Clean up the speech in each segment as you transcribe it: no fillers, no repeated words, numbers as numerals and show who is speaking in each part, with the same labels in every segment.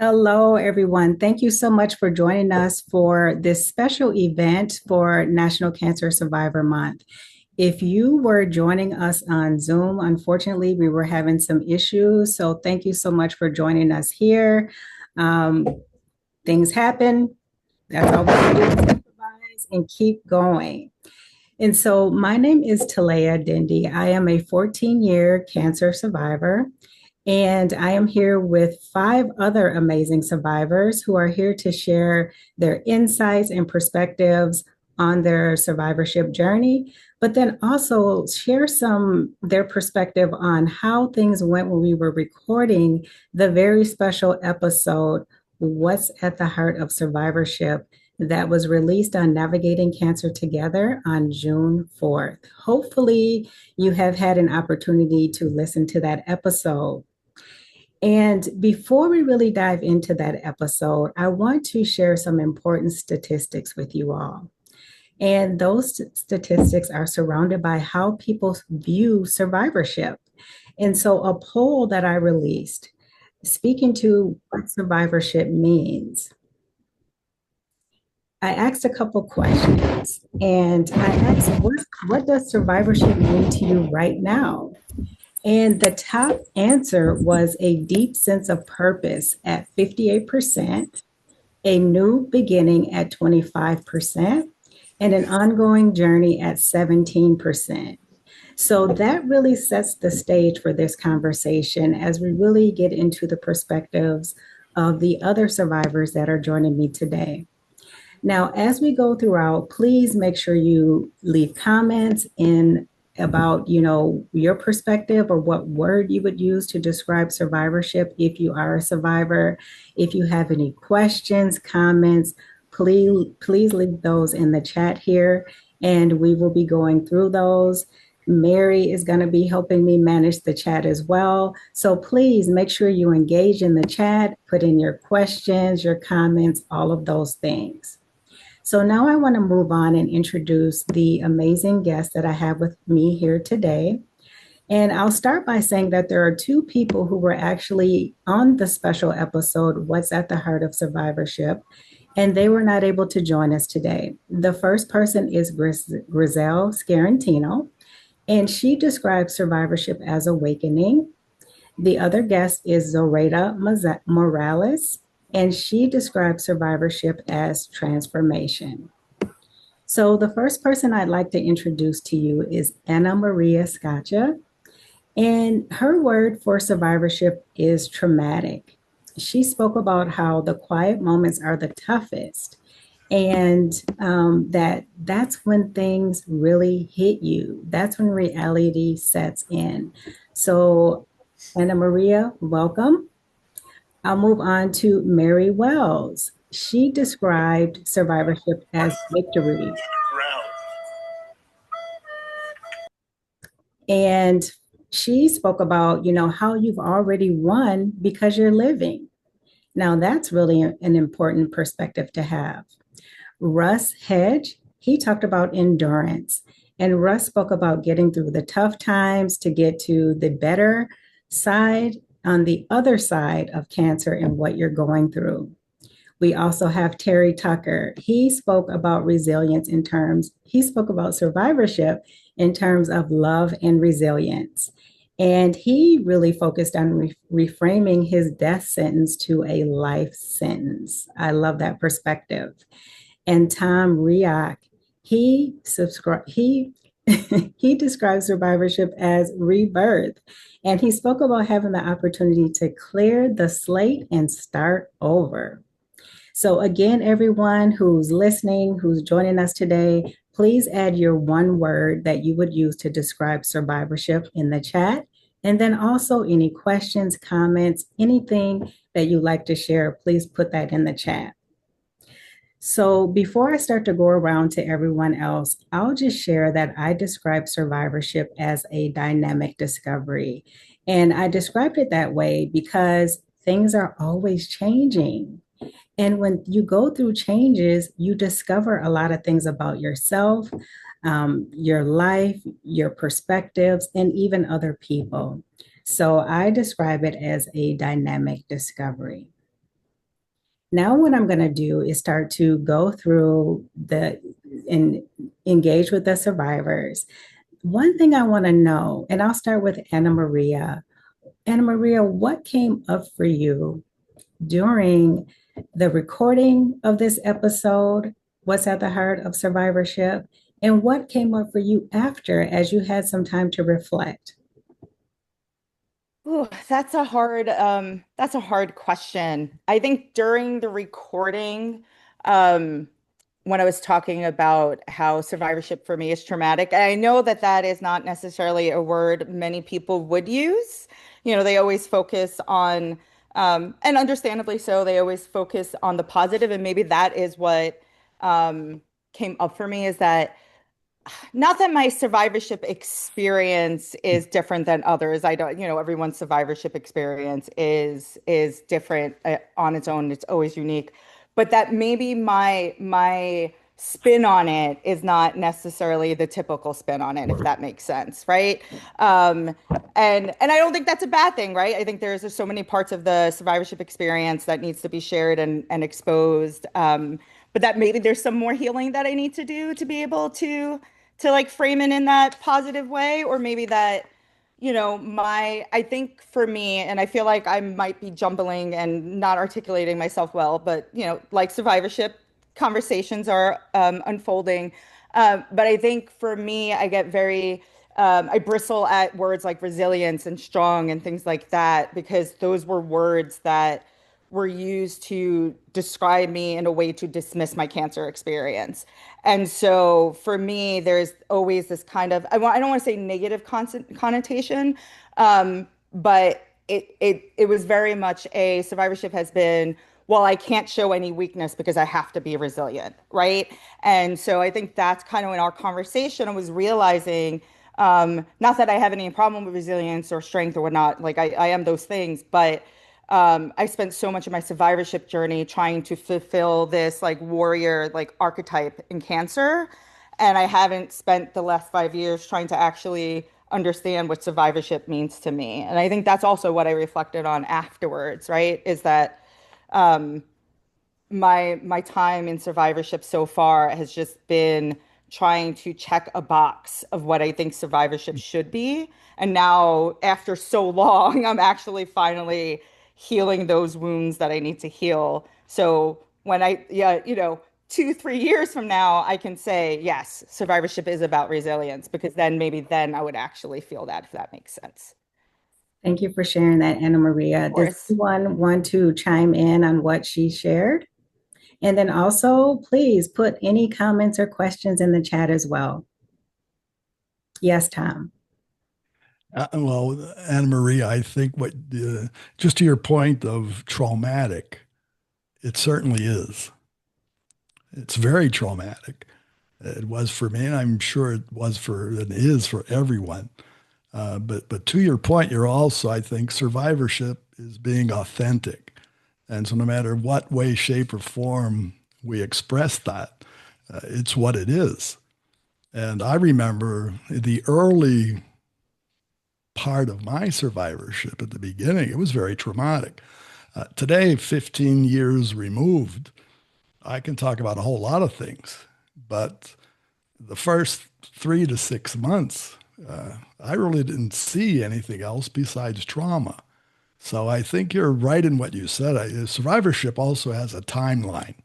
Speaker 1: Hello, everyone. Thank you so much for joining us for this special event for National Cancer Survivor Month. If you were joining us on Zoom, unfortunately, we were having some issues. So thank you so much for joining us here. Um, Things happen. That's all we can do is improvise and keep going. And so my name is Talaya Dendy. I am a 14-year cancer survivor. And I am here with five other amazing survivors who are here to share their insights and perspectives on their survivorship journey, but then also share some their perspective on how things went when we were recording the very special episode, What's at the Heart of Survivorship, that was released on Navigating Cancer Together on June 4th. Hopefully, you have had an opportunity to listen to that episode. And before we really dive into that episode, I want to share some important statistics with you all. And those statistics are surrounded by how people view survivorship. And so, a poll that I released speaking to what survivorship means, I asked a couple questions and I asked, what does survivorship mean to you right now? And the top answer was a deep sense of purpose at 58%, a new beginning at 25%, and an ongoing journey at 17%. So that really sets the stage for this conversation as we really get into the perspectives of the other survivors that are joining me today. Now, as we go throughout, please make sure you leave comments in about, your perspective or what word you would use to describe survivorship if you are a survivor. If you have any questions, comments, please leave those in the chat here and we will be going through those. Mary is going to be helping me manage the chat as well. So please make sure you engage in the chat, put in your questions, your comments, all of those things. So now I want to move on and introduce the amazing guest that I have with me here today. And I'll start by saying that there are two people who were actually on the special episode, What's at the Heart of Survivorship, and they were not able to join us today. The first person is Griselle Scarantino, and she describes survivorship as awakening. The other guest is Zoraida Morales, and she describes survivorship as transformation. So the first person I'd like to introduce to you is Annamaria Scaccia, and her word for survivorship is traumatic. She spoke about how the quiet moments are the toughest, and that's when things really hit you. That's when reality sets in. So, Annamaria, welcome. I'll move on to Mary Wells. She described survivorship as victory. And she spoke about, how you've already won because you're living. Now, that's really an important perspective to have. Russ Hedge, he talked about endurance. And Russ spoke about getting through the tough times to get to the better side on the other side of cancer and what you're going through. We also have Terry Tucker. He spoke about resilience he spoke about survivorship in terms of love and resilience. And he really focused on reframing his death sentence to a life sentence. I love that perspective. And Tom Reaoch, he he describes survivorship as rebirth. And he spoke about having the opportunity to clear the slate and start over. So, again, everyone who's listening, who's joining us today, please add your one word that you would use to describe survivorship in the chat. And then also any questions, comments, anything that you'd like to share, please put that in the chat. So before I start to go around to everyone else, I'll just share that I describe survivorship as a dynamic discovery. And I described it that way because things are always changing. And when you go through changes, you discover a lot of things about yourself, your life, your perspectives, and even other people. So I describe it as a dynamic discovery. Now, what I'm going to do is start to go through the and engage with the survivors. One thing I want to know, and I'll start with Anna Maria. Anna Maria, what came up for you during the recording of this episode? What's at the heart of survivorship? And what came up for you after as you had some time to reflect?
Speaker 2: Ooh, that's a hard question. I think during the recording, um, when I was talking about how survivorship for me is traumatic, and I know that that is not necessarily a word many people would use. You know, they always focus on, and understandably so, they always focus on the positive, and maybe that is what came up for me is that not that my survivorship experience is different than others. I don't, everyone's survivorship experience is different on its own. It's always unique. But that maybe my spin on it is not necessarily the typical spin on it, if that makes sense, right? Um, and I don't think that's a bad thing, right? I think there's so many parts of the survivorship experience that needs to be shared and exposed. But that maybe there's some more healing that I need to do to be able to like frame it in that positive way, or maybe that, I think for me, and I feel like I might be jumbling and not articulating myself well, but like survivorship conversations are unfolding. But I think for me, I get very, I bristle at words like resilience and strong and things like that, because those were words that were used to describe me in a way to dismiss my cancer experience. And so for me, there's always this kind of, I don't want to say negative connotation, but it was very much a survivorship has been, well, I can't show any weakness because I have to be resilient, right? And so I think that's kind of in our conversation, I was realizing, not that I have any problem with resilience or strength or whatnot, like I am those things, but I spent so much of my survivorship journey trying to fulfill this like warrior like archetype in cancer. And I haven't spent the last 5 years trying to actually understand what survivorship means to me. And I think that's also what I reflected on afterwards, right? Is that my time in survivorship so far has just been trying to check a box of what I think survivorship should be. And now, after so long, I'm actually finally healing those wounds that I need to heal. So when yeah, 2, 3 years from now, I can say, yes, survivorship is about resilience, because then maybe then I would actually feel that, if that makes sense.
Speaker 1: Thank you for sharing that, Anna Maria.
Speaker 2: Of
Speaker 1: Does
Speaker 2: course.
Speaker 1: anyone want to chime in on what she shared? And then also, please put any comments or questions in the chat as well. Yes, Tom.
Speaker 3: Well, Anna Maria, I think just to your point of traumatic, it certainly is. It's very traumatic. It was for me, and I'm sure it was for and is for everyone. But to your point, you're also, I think, survivorship is being authentic, and so no matter what way, shape, or form we express that, it's what it is. And I remember the early part of my survivorship at the beginning, it was very traumatic. Today, 15 years removed, I can talk about a whole lot of things, but the first 3 to 6 months, I really didn't see anything else besides trauma. So I think you're right in what you said. Survivorship also has a timeline.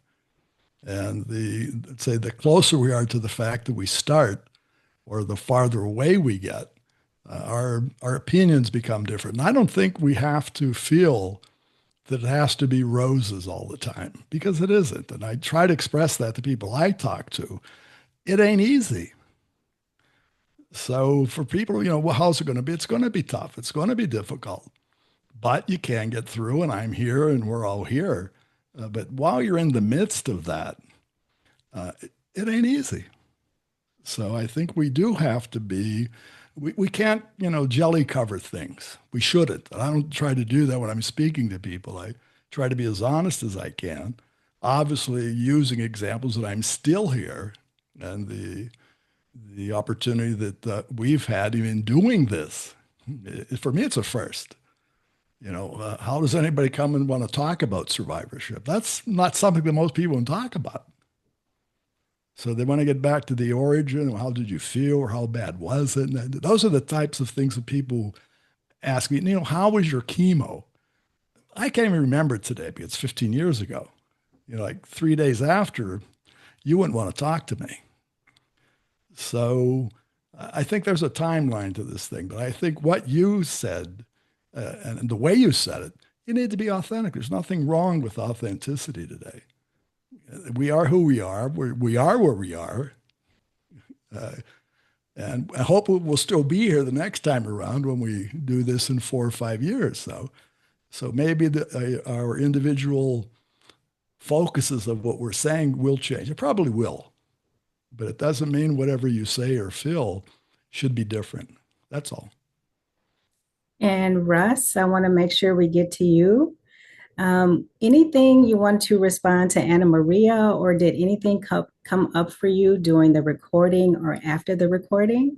Speaker 3: And let's say the closer we are to the fact that we start, or the farther away we get, our opinions become different. And I don't think we have to feel that it has to be roses all the time, because it isn't. And I try to express that to people I talk to. It ain't easy. So for people, well, how's it going to be? It's going to be tough. It's going to be difficult, but you can get through. And I'm here, and we're all here. But while you're in the midst of that, it ain't easy. So I think we do have to be, we can't, jelly cover things. We shouldn't. And I don't try to do that when I'm speaking to people. I try to be as honest as I can, obviously using examples that I'm still here, and the opportunity that we've had even doing this. For me, it's a first. How does anybody come and want to talk about survivorship? That's not something that most people want to talk about. So they want to get back to the origin. How did you feel, or how bad was it? And those are the types of things that people ask me. How was your chemo? I can't even remember it today because it's 15 years ago. Like 3 days after, you wouldn't want to talk to me. So I think there's a timeline to this thing. But I think what you said and the way you said it, you need to be authentic. There's nothing wrong with authenticity today. We are who we are. We are where we are. And I hope we'll still be here the next time around when we do this in 4 or 5 years. So maybe our individual focuses of what we're saying will change. It probably will. But it doesn't mean whatever you say or feel should be different. That's all.
Speaker 1: And Russ, I want to make sure we get to you. Anything you want to respond to Annamaria, or did anything come up for you during the recording or after the recording?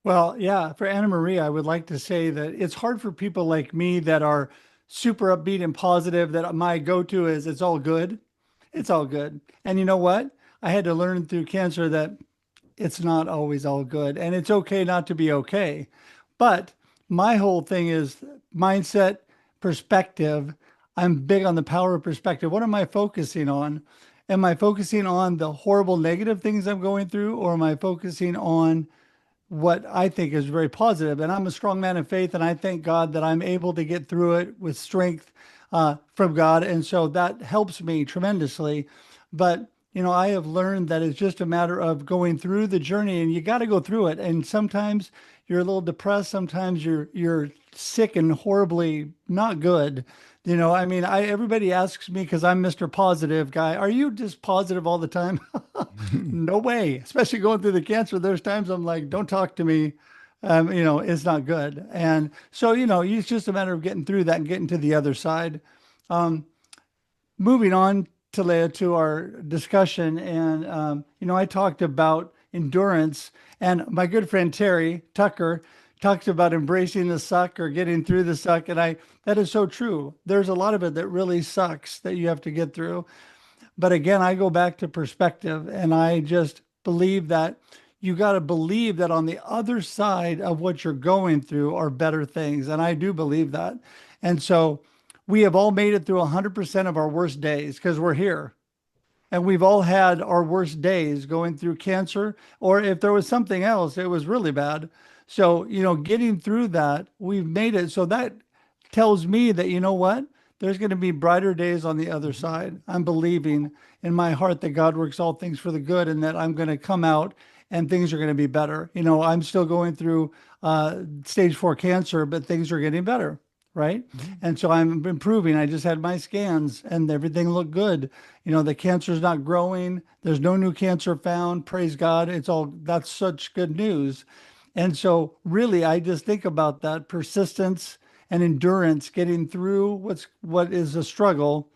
Speaker 4: Well, yeah, for Annamaria, I would like to say that it's hard for people like me that are super upbeat and positive, that my go-to is it's all good. It's all good. And you know what? I had to learn through cancer that it's not always all good, and it's okay not to be okay. But my whole thing is mindset, perspective. I'm big on the power of perspective. What am I focusing on? Am I focusing on the horrible negative things I'm going through, or am I focusing on what I think is very positive? And I'm a strong man of faith, and I thank God that I'm able to get through it with strength from God. And so that helps me tremendously. But I have learned that it's just a matter of going through the journey, and you got to go through it. And sometimes you're a little depressed. Sometimes you're sick and horribly not good. Everybody asks me, because I'm Mr. Positive guy, are you just positive all the time? No way. Especially going through the cancer. There's times I'm like, don't talk to me. It's not good. And so, it's just a matter of getting through that and getting to the other side. Moving on, Talaya, to our discussion. And, I talked about endurance, and my good friend Terry Tucker talks about embracing the suck or getting through the suck. And that is so true. There's a lot of it that really sucks that you have to get through. But again, I go back to perspective, and I just believe that you got to believe that on the other side of what you're going through are better things. And I do believe that. And so we have all made it through 100% of our worst days because we're here. And we've all had our worst days going through cancer, or if there was something else, it was really bad. So, getting through that, we've made it. So that tells me that, you know what? There's going to be brighter days on the other side. I'm believing in my heart that God works all things for the good, and that I'm going to come out and things are going to be better. I'm still going through stage 4 cancer, but things are getting better. Right. Mm-hmm. And so I'm improving. I just had my scans and everything looked good. The cancer is not growing. There's no new cancer found. Praise God. That's such good news. And so really, I just think about that persistence and endurance, getting through what is a struggle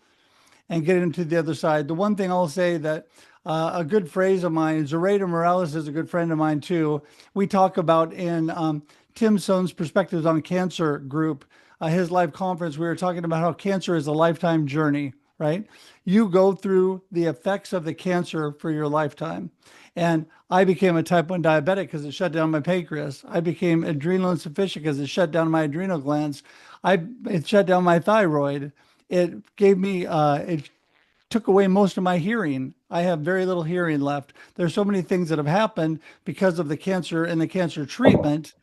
Speaker 4: and getting to the other side. The one thing I'll say that a good phrase of mine, Zoraida Morales is a good friend of mine too. We talk about in Tim Sohn's Perspectives on Cancer group, his live conference, we were talking about how cancer is a lifetime journey, right? You go through the effects of the cancer for your lifetime. And I became a type 1 diabetic because it shut down my pancreas. I became adrenal insufficient because it shut down my adrenal glands. It shut down my thyroid. It gave me, it took away most of my hearing. I have very little hearing left. There's so many things that have happened because of the cancer and the cancer treatment.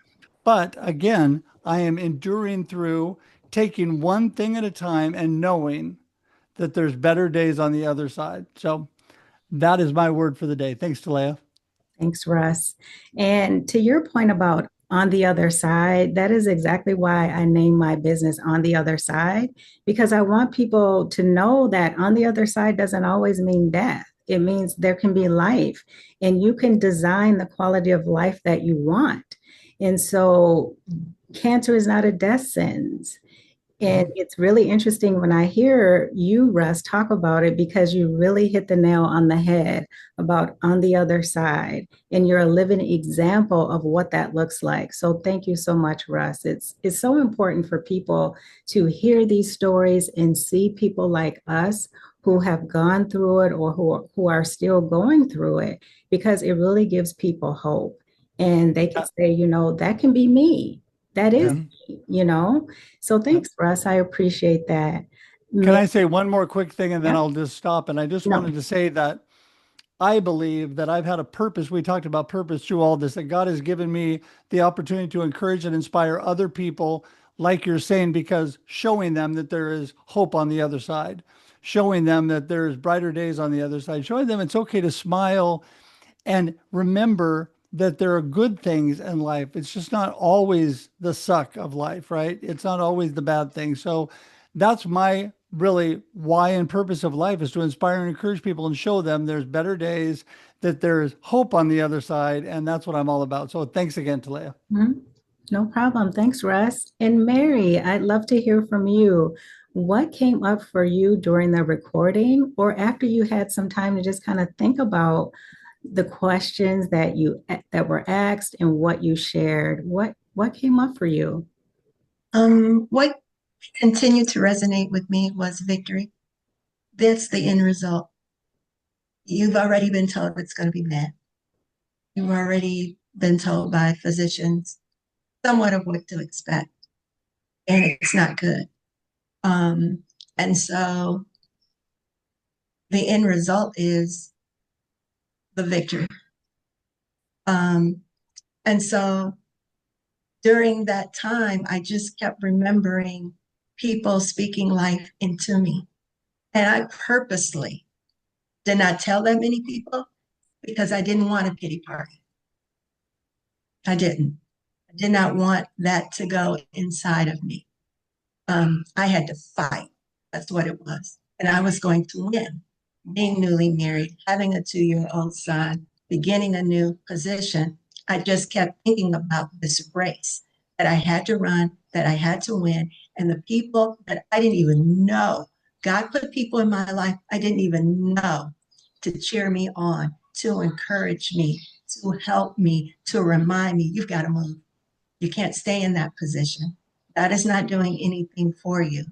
Speaker 4: But again, I am enduring through, taking one thing at a time and knowing that there's better days on the other side. So that is my word for the day. Thanks, Talaya.
Speaker 1: Thanks, Russ. And to your point about on the other side, that is exactly why I named my business On the Other Side, because I want people to know that on the other side doesn't always mean death. It means there can be life, and you can design the quality of life that you want. And so cancer is not a death sentence. And it's really interesting when I hear you, Russ, talk about it because you really hit the nail on the head about on the other side. And you're a living example of what that looks like. So thank you so much, Russ. It's so important for people to hear these stories and see people like us who have gone through it or who are still going through it, because it really gives people hope. And they can say, that can be me. That is
Speaker 3: And
Speaker 1: me. So thanks, Russ. I appreciate that.
Speaker 4: Can I say one more quick thing and then
Speaker 1: Yeah,
Speaker 4: I'll just stop? And I just
Speaker 1: no.
Speaker 4: wanted to say that I believe that I've had a purpose. We talked about purpose through all this, that God has given me the opportunity to encourage and inspire other people, like you're saying, because showing them that there is hope on the other side, showing them that there's brighter days on the other side, showing them it's okay to smile and remember that there are good things in life. It's just not always the suck of life, right? It's not always the bad thing. So that's my really why and purpose of life, is to inspire and encourage people and show them there's better days, that there's hope on the other side. And that's what I'm all about. So thanks again, Talaya.
Speaker 1: Mhm. No problem. Thanks, Russ. And Mary, I'd love to hear from you. What came up for you during the recording or after you had some time to just kind of think about the questions that were asked and what you shared? What came up for you?
Speaker 5: What continued to resonate with me was victory. That's the end result. You've already been told it's going to be bad. You've already been told by physicians somewhat of what to expect, and it's not good. And so the end result is the victory. Um, and so during that time, I just kept remembering people speaking life into me. And I purposely did not tell that many people because I didn't want a pity party. I didn't. I did not want that to go inside of me. I had to fight. That's what it was. And I was going to win. Being newly married, having a 2-year-old son, beginning a new position, I just kept thinking about this race that I had to run, that I had to win. And the people that I didn't even know, God put people in my life I didn't even know to cheer me on, to encourage me, to help me, to remind me, you've got to move. You can't stay in that position. That is not doing anything for you.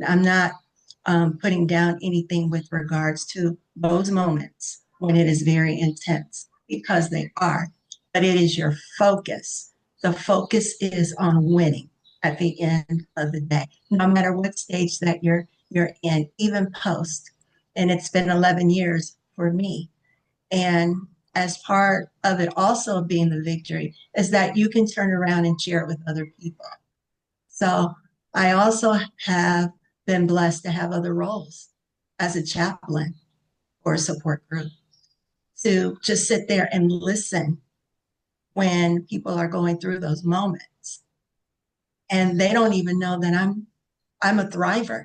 Speaker 5: I'm not putting down anything with regards to those moments when it is very intense, because they are, but it is your focus. The focus is on winning at the end of the day, no matter what stage that you're in, even post. And it's been 11 years for me. And as part of it also being the victory is that you can turn around and share it with other people. So I also have been blessed to have other roles as a chaplain or a support group, to just sit there and listen when people are going through those moments. And they don't even know that I'm a thriver.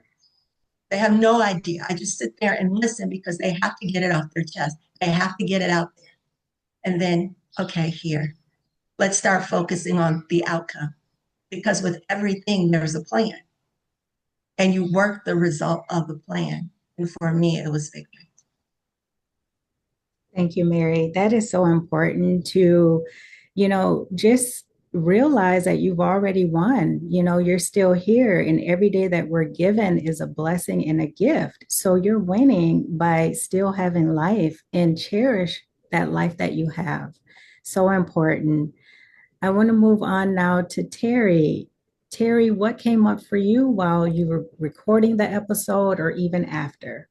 Speaker 5: They have no idea. I just sit there and listen because they have to get it off their chest. They have to get it out there. And then, okay, here, let's start focusing on the outcome, because with everything, there's a plan and you work the result of the plan. And for me, it was victory.
Speaker 1: Thank you, Mary. That is so important to, just realize that you've already won. You're still here, and every day that we're given is a blessing and a gift. So you're winning by still having life and cherish that life that you have. So important. I want to move on now to Terry. Terry, what came up for you while you were recording the episode or even after?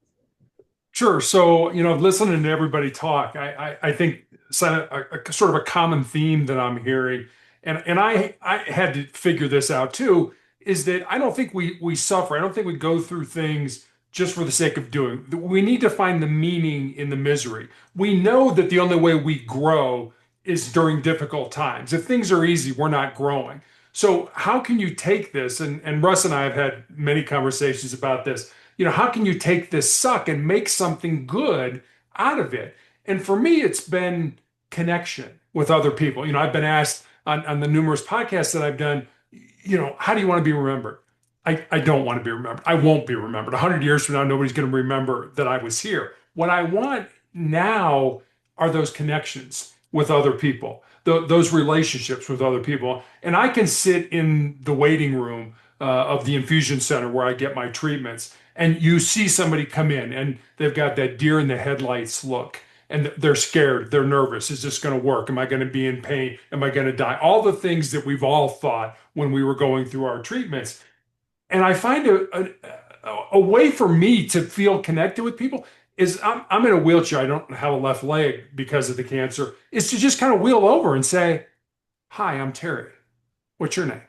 Speaker 6: Sure. So, listening to everybody talk, I think it's a sort of a common theme that I'm hearing, and I had to figure this out too, is that I don't think we suffer. I don't think we go through things just for the sake of doing. We need to find the meaning in the misery. We know that the only way we grow is during difficult times. If things are easy, we're not growing. So how can you take this? And Russ and I have had many conversations about this. How can you take this suck and make something good out of it? And for me, it's been connection with other people. I've been asked on the numerous podcasts that I've done, how do you want to be remembered? I don't want to be remembered. I won't be remembered. 100 years from now, nobody's going to remember that I was here. What I want now are those connections with other people, those relationships with other people. And I can sit in the waiting room of the infusion center where I get my treatments, and you see somebody come in and they've got that deer in the headlights look. And they're scared, they're nervous. Is this going to work? Am I going to be in pain? Am I going to die? All the things that we've all thought when we were going through our treatments. And I find a way for me to feel connected with people is I'm in a wheelchair. I don't have a left leg because of the cancer. Is to just kind of wheel over and say, "Hi, I'm Terry. What's your name?"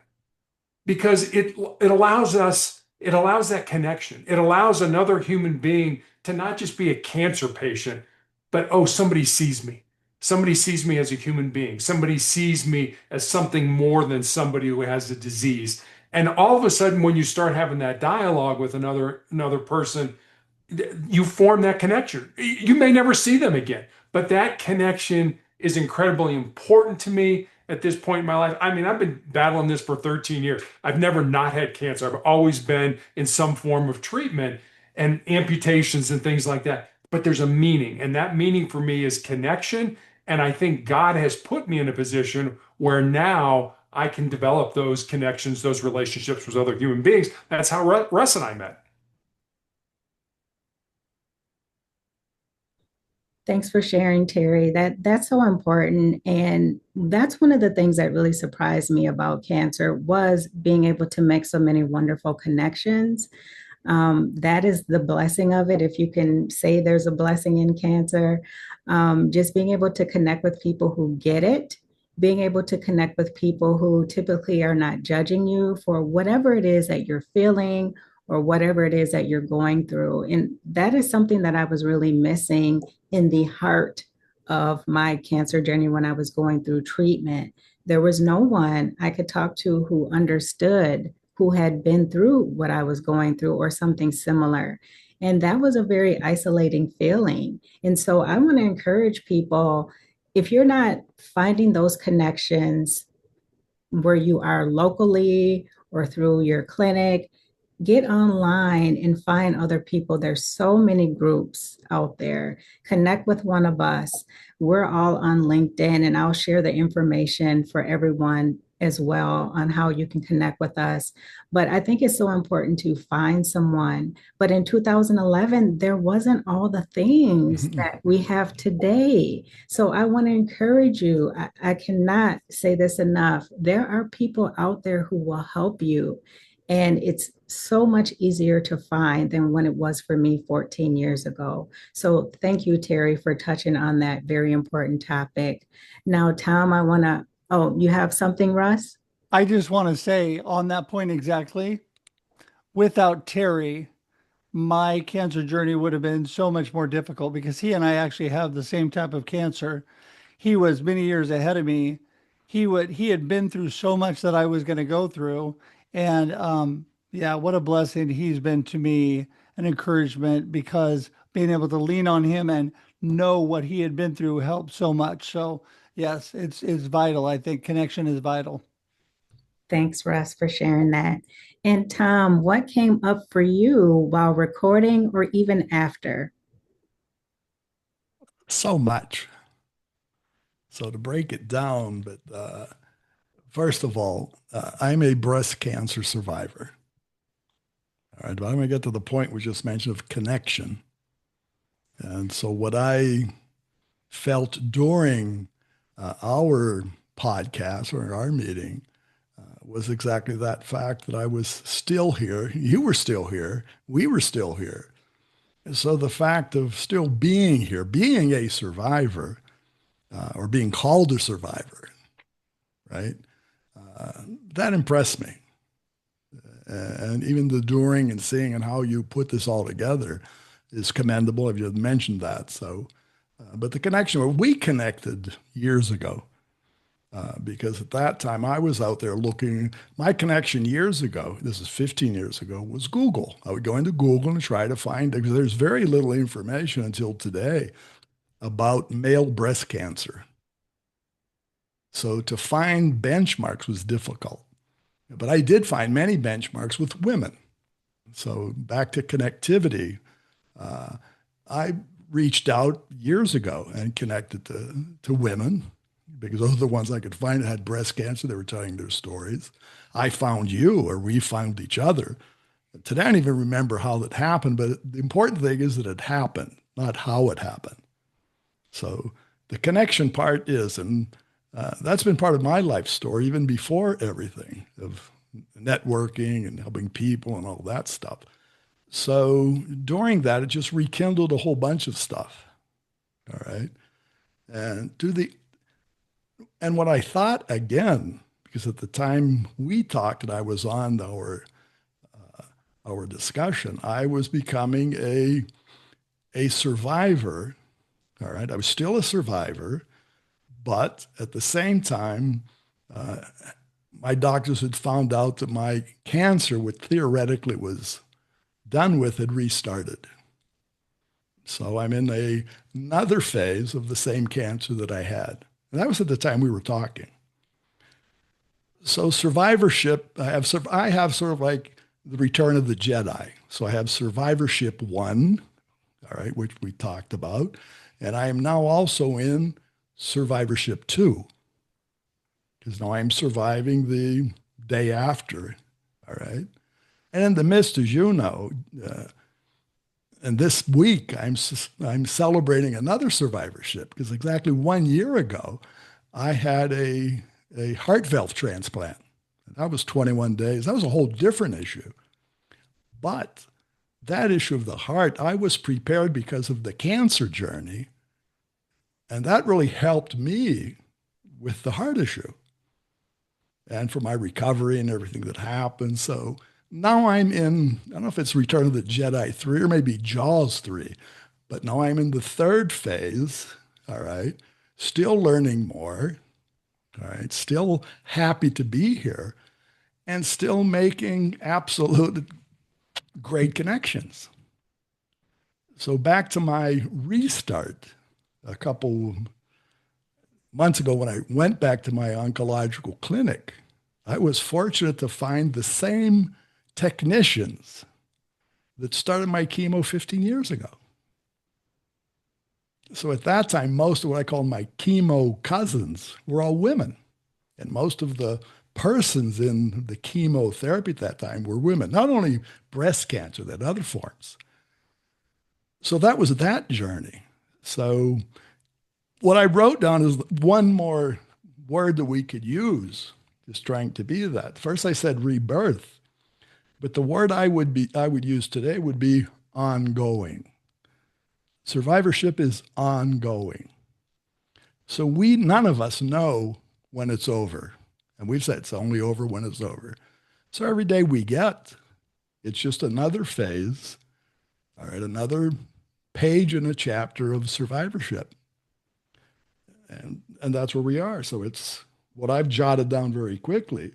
Speaker 6: Because it allows us, it allows that connection. It allows another human being to not just be a cancer patient, but oh, somebody sees me. Somebody sees me as a human being. Somebody sees me as something more than somebody who has a disease. And all of a sudden, when you start having that dialogue with another person, you form that connection. You may never see them again, but that connection is incredibly important to me at this point in my life. I mean, I've been battling this for 13 years. I've never not had cancer. I've always been in some form of treatment and amputations and things like that. But there's a meaning, and that meaning for me is connection. And I think God has put me in a position where now I can develop those connections, those relationships with other human beings. That's how Russ and I met.
Speaker 1: Thanks for sharing, Terry. That's so important. And that's one of the things that really surprised me about cancer was being able to make so many wonderful connections. That is the blessing of it. If you can say there's a blessing in cancer, just being able to connect with people who get it, being able to connect with people who typically are not judging you for whatever it is that you're feeling or whatever it is that you're going through. And that is something that I was really missing in the heart of my cancer journey when I was going through treatment. There was no one I could talk to who understood, who had been through what I was going through or something similar. And that was a very isolating feeling. And so I want to encourage people, if you're not finding those connections where you are locally or through your clinic, get online and find other people. There's so many groups out there. Connect with one of us. We're all on LinkedIn, and I'll share the information for everyone as well on how you can connect with us. But I think it's so important to find someone. But in 2011, there wasn't all the things that we have today. So I want to encourage you. I cannot say this enough. There are people out there who will help you. And it's so much easier to find than when it was for me 14 years ago. So thank you, Terry, for touching on that very important topic. Now, Tom, I want to, oh, you have something, Russ?
Speaker 4: I just want to say on that point exactly, without Terry, my cancer journey would have been so much more difficult because he and I actually have the same type of cancer. He was many years ahead of me. He had been through so much that I was going to go through. And yeah, what a blessing he's been to me, an encouragement because being able to lean on him and know what he had been through helped so much. So yes, it's vital. I think connection is vital.
Speaker 1: Thanks, Russ, for sharing that. And Tom, what came up for you while recording or even after?
Speaker 3: So much. So to break it down, but first of all, I'm a breast cancer survivor. All right, but I'm going to get to the point we just mentioned of connection. And so what I felt during our podcast or our meeting was exactly that fact that I was still here. You were still here. We were still here. And so the fact of still being here, being a survivor, or being called a survivor, right? That impressed me. And even the doing and seeing and how you put this all together is commendable. If you had mentioned that. So, but the connection, well, we connected years ago because at that time I was out there looking. My connection years ago, this is 15 years ago, was Google. I would go into Google and try to find it because there's very little information until today about male breast cancer. So to find benchmarks was difficult. But I did find many benchmarks with women. So back to connectivity, I reached out years ago and connected to women because those are the ones I could find that had breast cancer. They were telling their stories. I found you, or we found each other. Today, I don't even remember how that happened, but the important thing is that it happened, not how it happened. So the connection part is, and that's been part of my life story, even before everything of networking and helping people and all that stuff. So during that, it just rekindled a whole bunch of stuff. All right. And what I thought again, because at the time we talked and I was on our discussion, I was becoming a survivor. All right. I was still a survivor, but at the same time, my doctors had found out that my cancer, which theoretically was done with, had restarted. So I'm in another phase of the same cancer that I had. And that was at the time we were talking. So survivorship, I have sort of like the Return of the Jedi. So I have survivorship 1, all right, which we talked about. And I am now also in survivorship 2, because now I'm surviving the day after, all right? And in the midst, as you know, and this week I'm celebrating another survivorship, because exactly 1 year ago, I had a heartfelt transplant. That was 21 days. That was a whole different issue. But that issue of the heart, I was prepared because of the cancer journey. And that really helped me with the heart issue and for my recovery and everything that happened. So now I'm in, I don't know if it's Return of the Jedi 3 or maybe Jaws 3, but now I'm in the third phase, all right, still learning more, all right, still happy to be here, and still making absolute great connections. So back to my restart a couple months ago when I went back to my oncological clinic, I was fortunate to find the same technicians that started my chemo 15 years ago. So at that time, most of what I call my chemo cousins were all women. And most of the persons in the chemotherapy at that time were women, not only breast cancer, that other forms. So that was that journey. So what I wrote down is one more word that we could use, is trying to be that. First I said rebirth, but the word I would use today would be ongoing. Survivorship is ongoing. So none of us know when it's over. And we've said it's only over when it's over. So every day we get, it's just another phase, all right, another page in a chapter of survivorship. And that's where we are. So it's what I've jotted down very quickly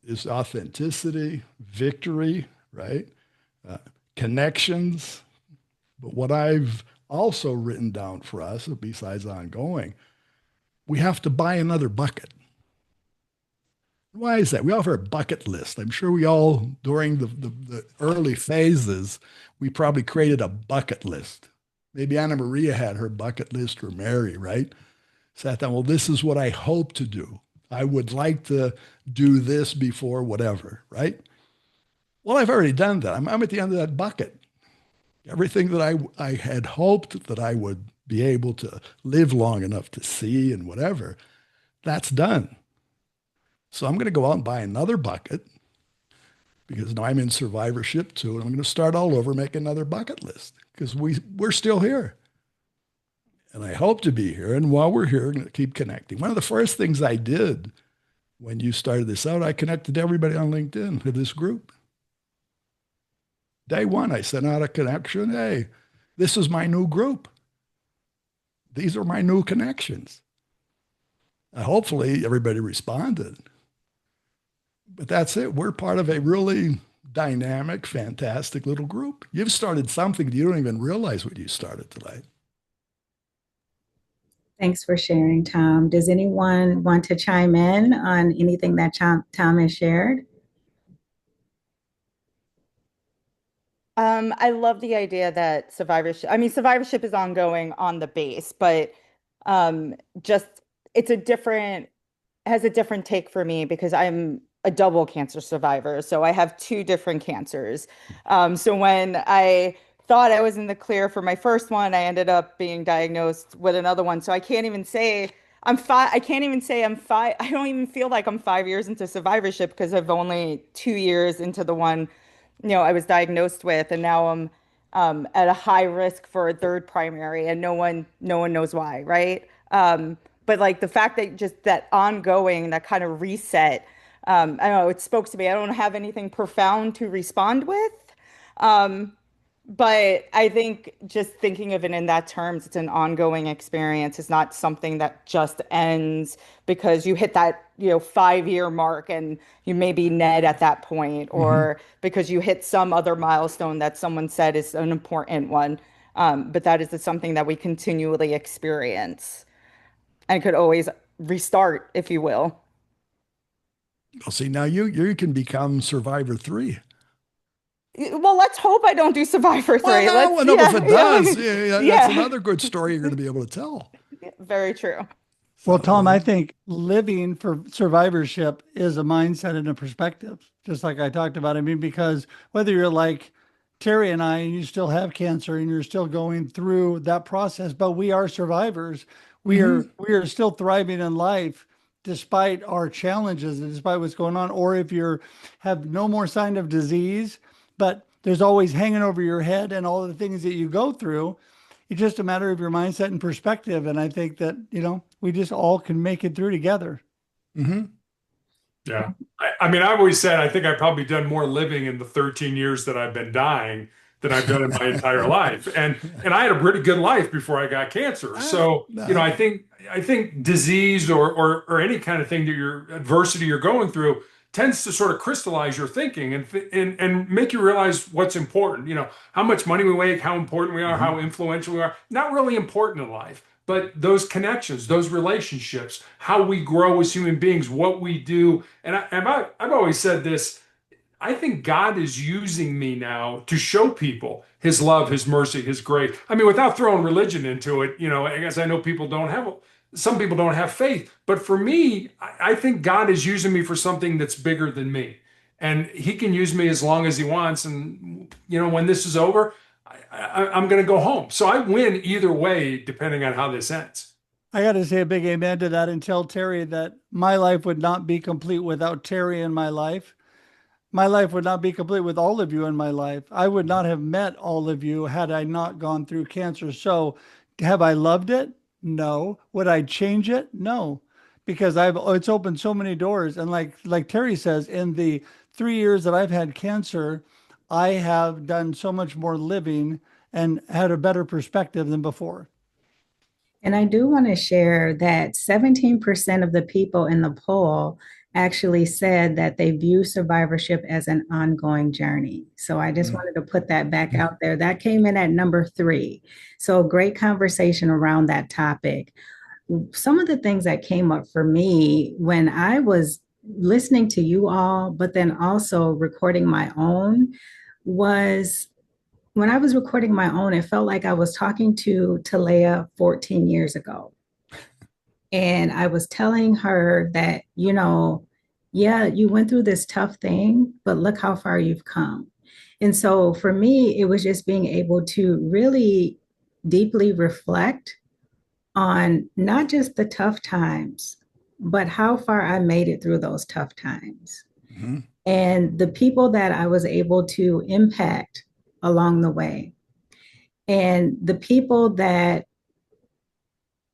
Speaker 3: is authenticity, victory, right? Connections. But what I've also written down for us, besides ongoing, we have to buy another bucket. Why is that? We all have our bucket list. I'm sure we all, during the early phases, we probably created a bucket list. Maybe Annamaria had her bucket list, or Mary, right? Sat down, well, this is what I hope to do. I would like to do this before whatever, right? Well, I've already done that. I'm at the end of that bucket. Everything that I had hoped that I would be able to live long enough to see and whatever, that's done. So I'm going to go out and buy another bucket, because now I'm in survivorship 2, and I'm going to start all over, make another bucket list, because we're still here. And I hope to be here. And while we're here, I'm going to keep connecting. One of the first things I did when you started this out, I connected everybody on LinkedIn to this group. Day 1, I sent out a connection. Hey, this is my new group. These are my new connections. And hopefully everybody responded. But that's it. We're part of a really dynamic, fantastic little group. You've started something you don't even realize what you started today.
Speaker 1: Thanks for sharing, Tom. Does anyone want to chime in on anything that Tom has shared?
Speaker 2: I love the idea that survivorship is ongoing on the base, but just it's a different has a different take for me because I'm a double cancer survivor. So I have two different cancers. So when I thought I was in the clear for my first one, I ended up being diagnosed with another one. So I can't even say I'm five. I can't even say I'm five. I don't even feel like I'm 5 years into survivorship because I've only 2 years into the one, I was diagnosed with, and now I'm at a high risk for a third primary, and no one knows why, right? But like the fact that just that ongoing, that kind of reset, I don't know, it spoke to me. I don't have anything profound to respond with. Um, but I think just thinking of it in that terms, it's an ongoing experience. It's not something that just ends because you hit that, 5 year mark and you may be Ned at that point,
Speaker 3: Mm-hmm.
Speaker 2: or because you hit some other milestone that someone said is an important one. But that is something that we continually experience and could always restart, if you will.
Speaker 3: Well, see, now you can become Survivor 3.
Speaker 2: Well, let's hope I don't do Survivor
Speaker 3: Well,
Speaker 2: 3.
Speaker 3: no,
Speaker 2: Let's,
Speaker 3: well, no, but if
Speaker 2: yeah,
Speaker 3: it does,
Speaker 2: yeah,
Speaker 3: yeah, that's
Speaker 2: yeah.
Speaker 3: another good story you're going to be able to tell.
Speaker 2: Very true.
Speaker 4: Well, Tom,
Speaker 3: So,
Speaker 4: I think living for survivorship is a mindset and a perspective, just like I talked about. I mean, because whether you're like Terry and I, and you still have cancer and you're still going through that process, but we are survivors. We
Speaker 3: mhm.
Speaker 4: are we are still thriving in life despite our challenges and despite what's going on. Or if you're have no more sign of disease, but there's always hanging over your head and all the things that you go through. It's just a matter of your mindset and perspective. And I think that, we just all can make it through together.
Speaker 3: Mhm.
Speaker 6: Yeah. I mean, I've always said I think I've probably done more living in the 13 years that I've been dying than I've done in my entire life. And I had a pretty good life before I got cancer. So,
Speaker 3: No.
Speaker 6: I think disease or any kind of thing that your adversity you're going through tends to sort of crystallize your thinking and make you realize what's important. How much money we make, how important we are,
Speaker 3: Mhm.
Speaker 6: how influential we are. Not really important in life, but those connections, those relationships, how we grow as human beings, what we do. I've always said this. I think God is using me now to show people his love, his mercy, his grace. I mean, without throwing religion into it, I guess I know some people don't have faith. But for me, I think God is using me for something that's bigger than me. And he can use me as long as he wants. And, when this is over, I'm going to go home. So I win either way, depending on how this ends.
Speaker 4: I got to say a big amen to that and tell Terry that my life would not be complete without Terry in my life. My life would not be complete with all of you in my life. I would not have met all of you had I not gone through cancer. So, have I loved it? No. Would I change it? No. Because it's opened so many doors. And like Terry says, in the 3 years that I've had cancer, I have done so much more living and had a better perspective than before.
Speaker 1: And I do want to share that 17% of the people in the poll actually said that they view survivorship as an ongoing journey. So I just wanted to put that back out there. That came in at number 3. So great conversation around that topic. Some of the things that came up for me when I was listening to you all, but then also recording my own, was when I was recording my own, it felt like I was talking to Talaya 14 years ago. And I was telling her that, yeah, you went through this tough thing, but look how far you've come. And so for me, it was just being able to really deeply reflect on not just the tough times, but how far I made it through those tough times
Speaker 3: Mhm.
Speaker 1: and the people that I was able to impact along the way and the people that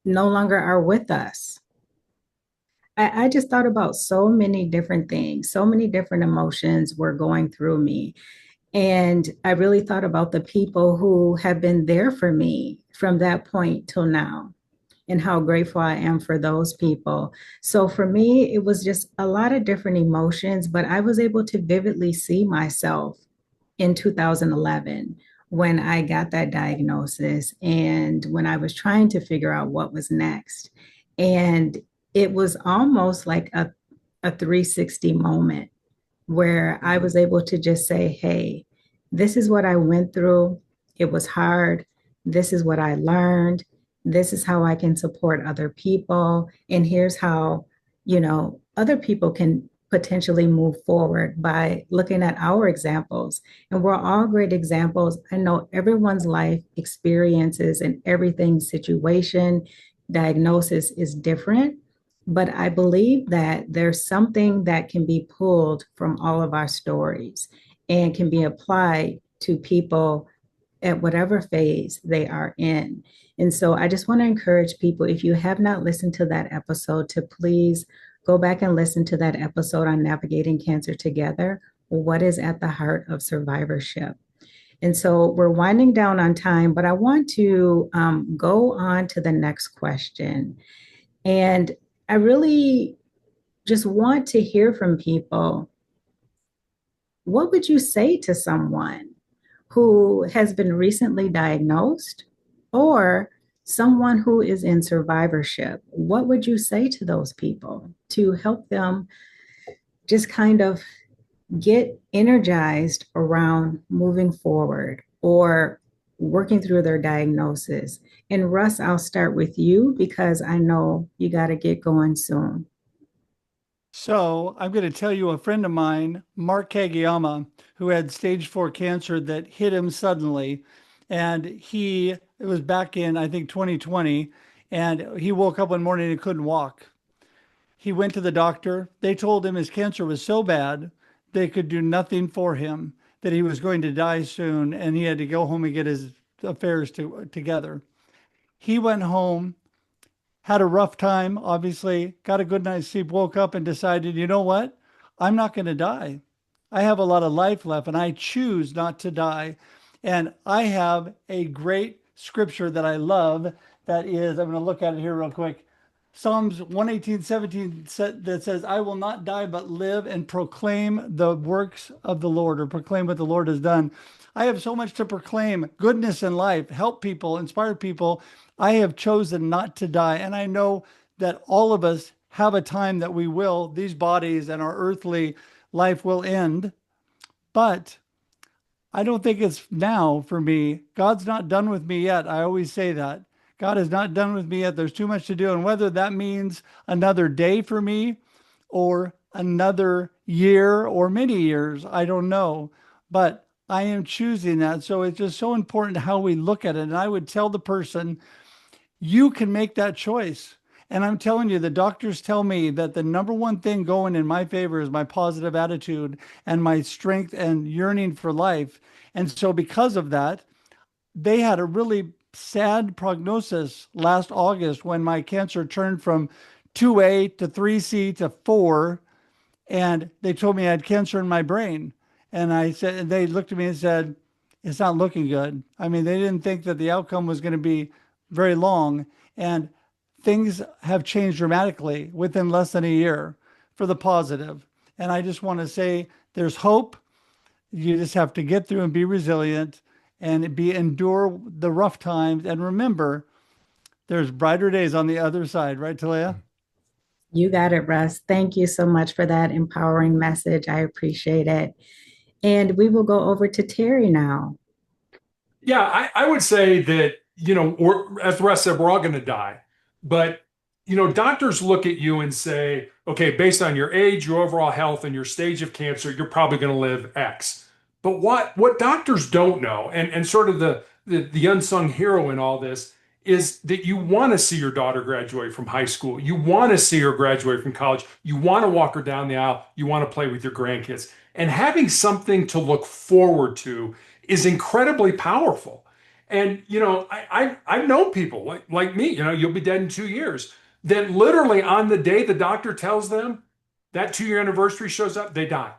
Speaker 1: no longer are with us. I just thought about so many different things, so many different emotions were going through me. And I really thought about the people who have been there for me from that point till now and how grateful I am for those people. So for me, it was just a lot of different emotions, but I was able to vividly see myself in 2011 when I got that diagnosis and when I was trying to figure out what was next. And it was almost like a 360 moment where I was able to just say, hey, this is what I went through. It was hard. This is what I learned. This is how I can support other people. And here's how, other people can potentially move forward by looking at our examples. And we're all great examples. I know everyone's life experiences and everything situation, diagnosis is different. But I believe that there's something that can be pulled from all of our stories and can be applied to people at whatever phase they are in. And so I just want to encourage people, if you have not listened to that episode, to please go back and listen to that episode on navigating cancer together. What is at the heart of survivorship? And so we're winding down on time, but I want to go on to the next question. And I really just want to hear from people. What would you say to someone who has been recently diagnosed or someone who is in survivorship? What would you say to those people to help them just kind of get energized around moving forward or working through their diagnosis? And Russ, I'll start with you because I know you got to get going soon.
Speaker 4: So I'm going to tell you a friend of mine, Mark Kageyama, who had stage 4 cancer that hit him suddenly. And it was back in, I think, 2020. And he woke up one morning and couldn't walk. He went to the doctor. They told him his cancer was so bad, they could do nothing for him, that he was going to die soon. And he had to go home and get his affairs together. He went home, had a rough time, obviously, got a good night's sleep, woke up and decided, you know what? I'm not going to die. I have a lot of life left and I choose not to die. And I have a great scripture that I love that is, I'm going to look at it here real quick. Psalms 118:17 that says, I will not die, but live and proclaim the works of the Lord, or proclaim what the Lord has done. I have so much to proclaim, goodness in life, help people, inspire people. I have chosen not to die. And I know that all of us have a time that these bodies and our earthly life will end. But I don't think it's now for me. God's not done with me yet. I always say that. God is not done with me yet. There's too much to do. And whether that means another day for me or another year or many years, I don't know. But I am choosing that. So it's just so important how we look at it. And I would tell the person, you can make that choice. And I'm telling you, the doctors tell me that the number one thing going in my favor is my positive attitude and my strength and yearning for life. And so because of that, they had a really sad prognosis last August when my cancer turned from 2A to 3C to 4. And they told me I had cancer in my brain. And I said, and they looked at me and said, it's not looking good. I mean, they didn't think that the outcome was going to be very long. And things have changed dramatically within less than a year for the positive. And I just want to say there's hope. You just have to get through and be resilient and endure the rough times. And remember, there's brighter days on the other side, right, Talaya?
Speaker 1: You got it, Russ. Thank you so much for that empowering message. I appreciate it. And we will go over to Terry now.
Speaker 6: Yeah, I would say that, as Russ said, we're all going to die. But, doctors look at you and say, okay, based on your age, your overall health, and your stage of cancer, you're probably going to live X. But what doctors don't know, and sort of the unsung hero in all this, is that you want to see your daughter graduate from high school. You want to see her graduate from college. You want to walk her down the aisle. You want to play with your grandkids. And having something to look forward to is incredibly powerful. And I've known people like me, you'll be dead in 2 years, that literally on the day the doctor tells them that 2-year anniversary shows up, they die.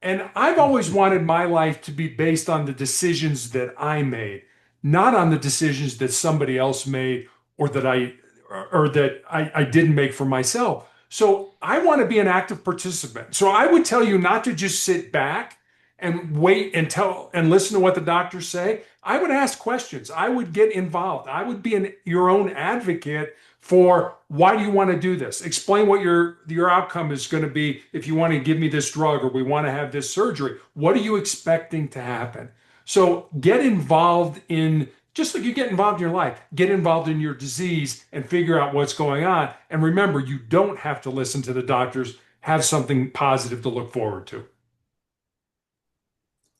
Speaker 6: And I've always wanted my life to be based on the decisions that I made, not on the decisions that somebody else made or that I didn't make for myself. So I want to be an active participant. So I would tell you not to just sit back and wait and listen to what the doctors say. I would ask questions. I would get involved. I would be your own advocate for why do you want to do this? Explain what your outcome is going to be if you want to give me this drug or we want to have this surgery. What are you expecting to happen? So get involved in, just like you get involved in your life, get involved in your disease and figure out what's going on. And remember, you don't have to listen to the doctors. Have something positive to look forward to.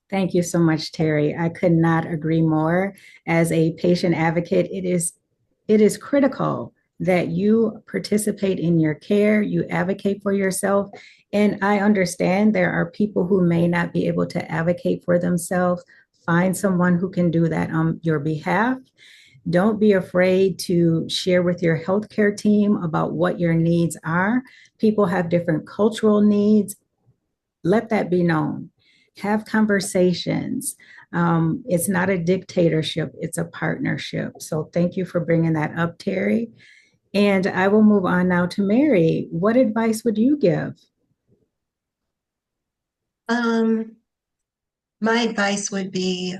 Speaker 1: Thank you so much, Terry. I could not agree more. As a patient advocate, it is critical that you participate in your care, you advocate for yourself. And I understand there are people who may not be able to advocate for themselves. Find someone who can do that on your behalf. Don't be afraid to share with your healthcare team about what your needs are. People have different cultural needs. Let that be known. Have conversations. It's not a dictatorship, it's a partnership. So thank you for bringing that up, Terry. And I will move on now to Mary. What advice would you give?
Speaker 5: My advice would be,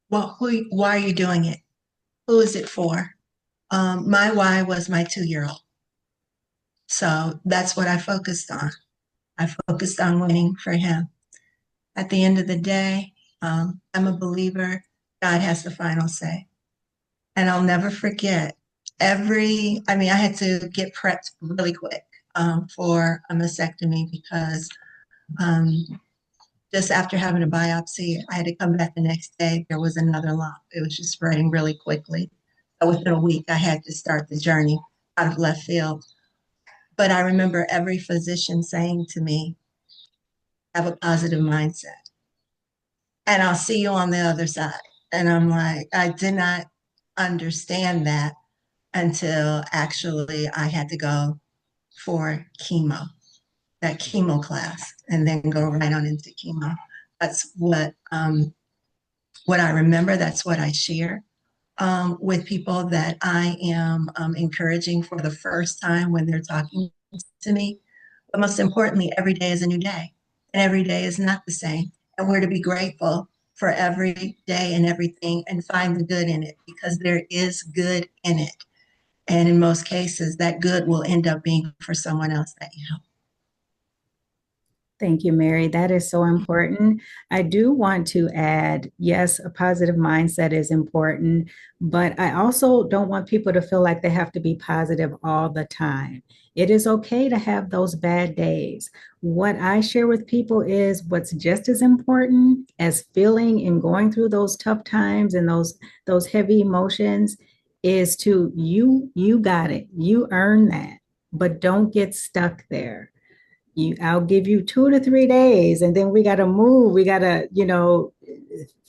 Speaker 5: well, why are you doing it? Who is it for? My why was my 2-year-old. So that's what I focused on. I focused on winning for him. At the end of the day, I'm a believer God has the final say. And I'll never forget I had to get prepped really quick for a mastectomy because just after having a biopsy, I had to come back the next day. There was another lump. It was just spreading really quickly. So within a week, I had to start the journey out of left field. But I remember every physician saying to me, have a positive mindset, and I'll see you on the other side. And I'm like, I did not understand that until actually I had to go for chemo, that chemo class, and then go right on into chemo. That's what I remember. That's what I share with people that I am encouraging for the first time when they're talking to me. But most importantly, every day is a new day, and every day is not the same. And we're to be grateful for every day and everything and find the good in it because there is good in it. And in most cases, that good will end up being for someone else that you help.
Speaker 1: Thank you, Mary. That is so important. I do want to add, yes, a positive mindset is important, but I also don't want people to feel like they have to be positive all the time. It is okay to have those bad days. What I share with people is what's just as important as feeling and going through those tough times and those heavy emotions is to you got it. You earn that, but don't get stuck there. I'll give you 2 to 3 days and then we got to move. We got to,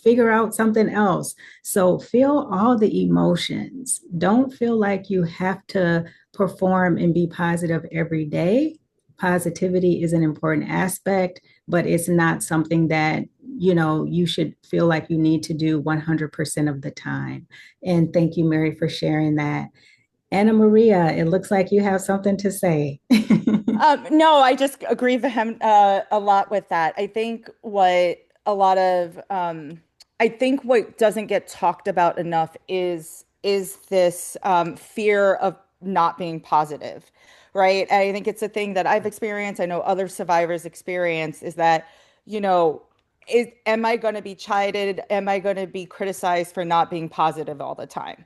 Speaker 1: figure out something else. So feel all the emotions. Don't feel like you have to perform and be positive every day. Positivity is an important aspect, but it's not something that, you should feel like you need to do 100% of the time. And thank you, Mary, for sharing that. Annamaria, it looks like you have something to say.
Speaker 2: No, I just agree with him a lot with that. I think what doesn't get talked about enough is this fear of not being positive, right? I think it's a thing that I've experienced. I know other survivors experience is that, you know, am I going to be chided? Am I going to be criticized for not being positive all the time?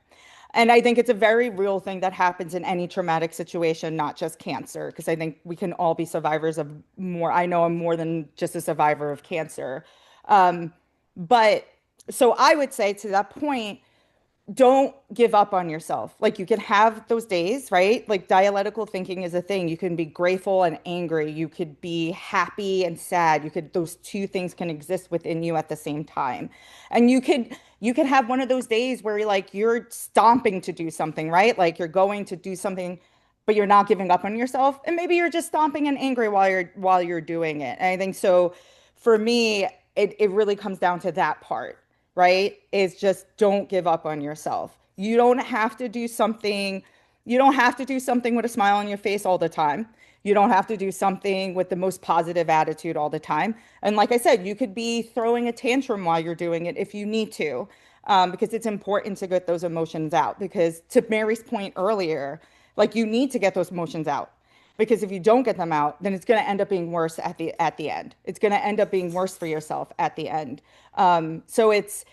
Speaker 2: And I think it's a very real thing that happens in any traumatic situation, not just cancer, because I think we can all be survivors of more. I know I'm more than just a survivor of cancer. Um, but so I would say to that point, don't give up on yourself. Like you can have those days, right? Like dialectical thinking is a thing. You can be grateful and angry. You could be happy and sad. Those two things can exist within you at the same time. And you could have one of those days where you're stomping to do something, right? Like you're going to do something, but you're not giving up on yourself. And maybe you're just stomping and angry while you're doing it. And I think so for me, it really comes down to that part, right? Is just don't give up on yourself. You don't have to do something with a smile on your face all the time. You don't have to do something with the most positive attitude all the time. And like I said, you could be throwing a tantrum while you're doing it if you need to, because it's important to get those emotions out. Because to Mary's point earlier, like you need to get those emotions out. Because if you don't get them out, then it's going to end up being worse at the end. It's going to end up being worse for yourself at the end. So it's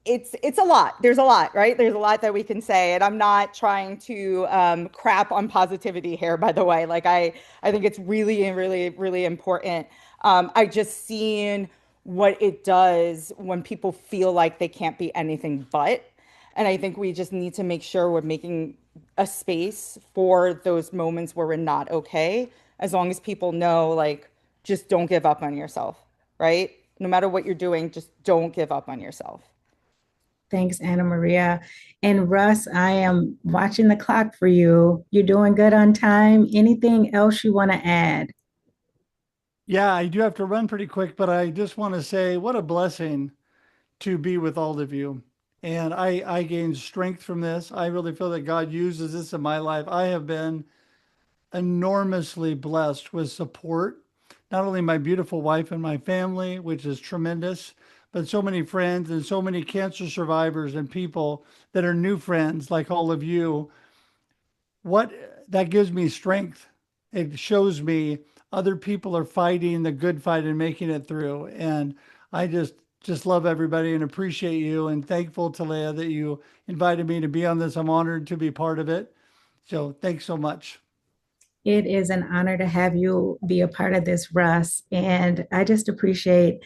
Speaker 2: a lot. There's a lot, right? There's a lot that we can say, and I'm not trying to crap on positivity here. By the way, like I think it's really, really, really important. I just seen what it does when people feel like they can't be anything but. And I think we just need to make sure we're making a space for those moments where we're not okay, as long as people know, like, just don't give up on yourself, right? No matter what you're doing, just don't give up on yourself.
Speaker 1: Thanks, Anna Maria. And Russ, I am watching the clock for you. You're doing good on time. Anything else you want to add?
Speaker 4: Yeah, I do have to run pretty quick, but I just want to say what a blessing to be with all of you. And I gained strength from this. I really feel that God uses this in my life. I have been enormously blessed with support, not only my beautiful wife and my family, which is tremendous, but so many friends and so many cancer survivors and people that are new friends like all of you. What that gives me strength. It shows me other people are fighting the good fight and making it through. And I just love everybody and appreciate you and thankful, Talaya, that you invited me to be on this. I'm honored to be part of it. So thanks so much.
Speaker 1: It is an honor to have you be a part of this, Russ. And I just appreciate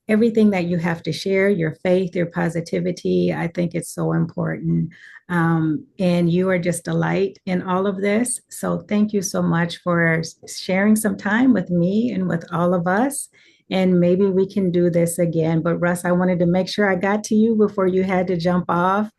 Speaker 1: everything that you have to share, your faith, your positivity. I think it's so important. And you are just a light in all of this. So thank you so much for sharing some time with me and with all of us. And maybe we can do this again. But Russ, I wanted to make sure I got to you before you had to jump off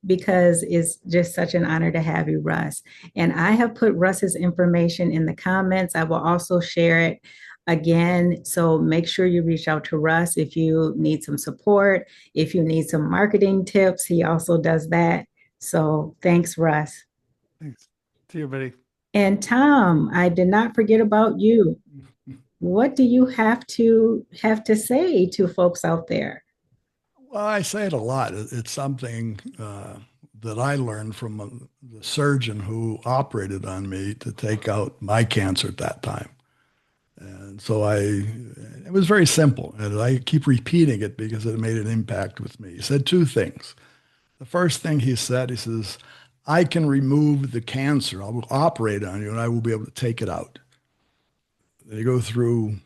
Speaker 1: because it's just such an honor to have you, Russ. And I have put Russ's information in the comments. I will also share it again. So make sure you reach out to Russ if you need some support, if you need some marketing tips. He also does that. So thanks, Russ.
Speaker 4: Thanks. See you, buddy.
Speaker 1: And Tom, I did not forget about you. What do you have to say to folks out there?
Speaker 3: Well, I say it a lot. It's something that I learned from the surgeon who operated on me to take out my cancer at that time. And so it was very simple. And I keep repeating it because it made an impact with me. He said two things. The first thing he said, he says, I can remove the cancer. I will operate on you and I will be able to take it out. Then you go through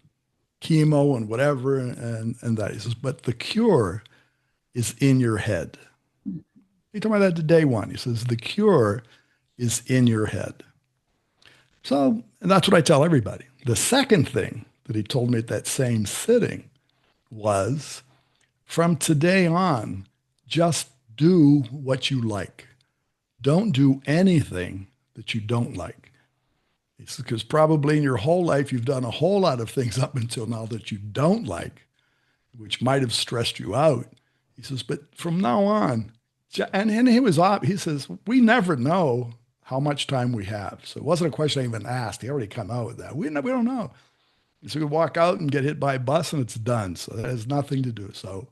Speaker 3: chemo and whatever and that. He says, but the cure is in your head. He told me that to day one. He says, the cure is in your head. So, and that's what I tell everybody. The second thing that he told me at that same sitting was, from today on, just do what you like. Don't do anything that you don't like. He says, because probably in your whole life, you've done a whole lot of things up until now that you don't like, which might have stressed you out. He says, but from now on, and he says, we never know how much time we have. So it wasn't a question I even asked. He already come out with that. We don't know. So we walk out and get hit by a bus and it's done. So that has nothing to do. So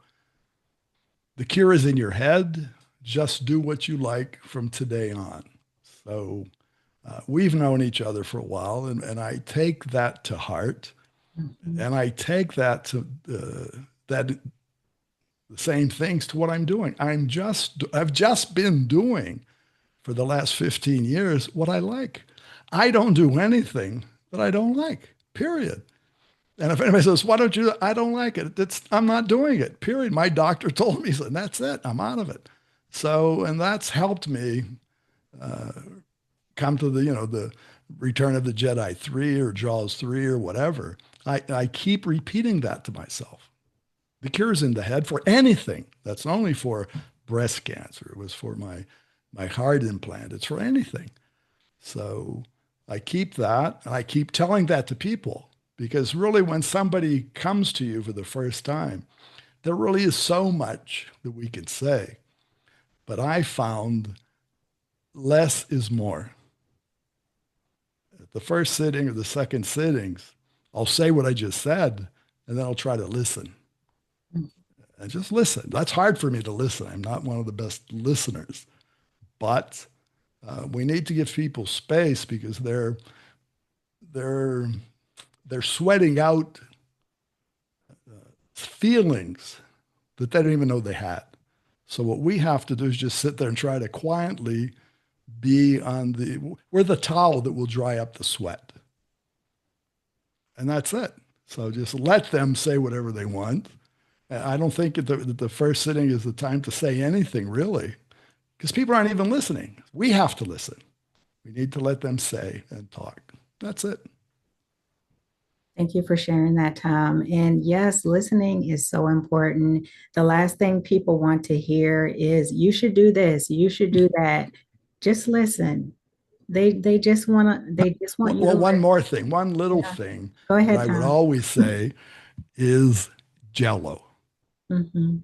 Speaker 3: the cure is in your head. Just do what you like from today on. So we've known each other for a while, and I take that to heart. Mm-hmm. And I take that to the same things to what I'm doing. I've just been doing for the last 15 years what I like. I don't do anything that I don't like, period. And if anybody says, why don't you, I don't like it. I'm not doing it, period. My doctor told me, and that's it. I'm out of it. So, and that's helped me come to the Return of the Jedi 3 or Jaws 3 or whatever. I keep repeating that to myself. The cure's in the head for anything. That's not only for breast cancer. It was for my heart implant. It's for anything. So I keep that, and I keep telling that to people, because really when somebody comes to you for the first time, there really is so much that we can say. But I found less is more. the first sitting or the second sittings, I'll say what I just said, and then I'll try to listen. And just listen. That's hard for me to listen. I'm not one of the best listeners, but we need to give people space because they're sweating out feelings that they don't even know they had. So what we have to do is just sit there and try to quietly be we're the towel that will dry up the sweat. And that's it. So just let them say whatever they want. I don't think that the first sitting is the time to say anything really, because people aren't even listening. We have to listen. We need to let them say and talk. That's it.
Speaker 1: Thank you for sharing that, Tom. And yes, listening is so important. The last thing people want to hear is you should do this, you should do that. Just listen. They just want you to
Speaker 3: Well, one
Speaker 1: listen.
Speaker 3: more thing, one little
Speaker 1: Yeah.
Speaker 3: thing
Speaker 1: Go
Speaker 3: that
Speaker 1: ahead,
Speaker 3: I would
Speaker 1: Tom.
Speaker 3: always say is Jello.
Speaker 1: Mm-hmm.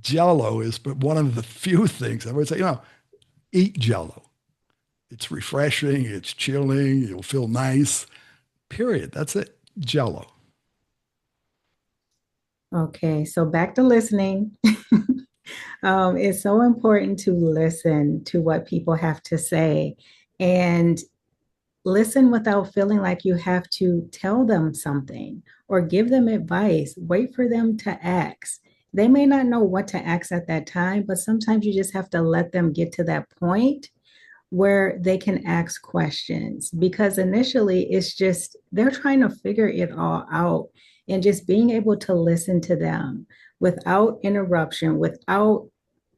Speaker 3: Jello is but one of the few things I would say, eat Jello. It's refreshing, it's chilling, you'll feel nice. Period. That's it. Jello.
Speaker 1: Okay, so back to listening. It's so important to listen to what people have to say and listen without feeling like you have to tell them something or give them advice. Wait for them to ask. They may not know what to ask at that time, but sometimes you just have to let them get to that point where they can ask questions because initially it's just they're trying to figure it all out and just being able to listen to them without interruption, without,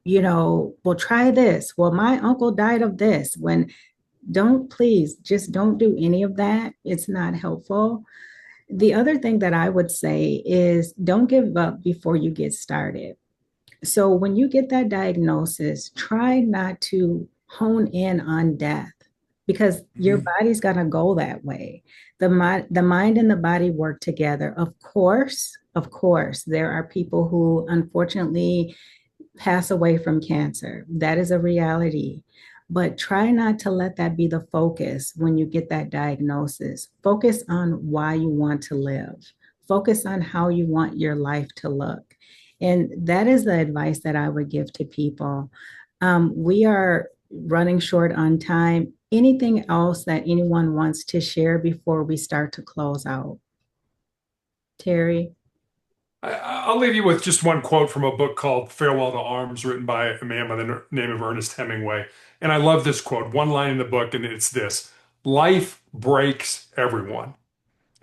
Speaker 1: well, try this. Well, my uncle died of this. Please just don't do any of that. It's not helpful. The other thing that I would say is don't give up before you get started. So when you get that diagnosis, try not to hone in on death because your body's going to go that way. The mind and the body work together. Of course, there are people who unfortunately pass away from cancer. That is a reality. But try not to let that be the focus when you get that diagnosis. Focus on why you want to live. Focus on how you want your life to look. And that is the advice that I would give to people. We are running short on time. Anything else that anyone wants to share before we start to close out? Terry?
Speaker 6: I'll leave you with just one quote from a book called Farewell to Arms, written by a man by the name of Ernest Hemingway. And I love this quote, one line in the book, and it's this: life breaks everyone,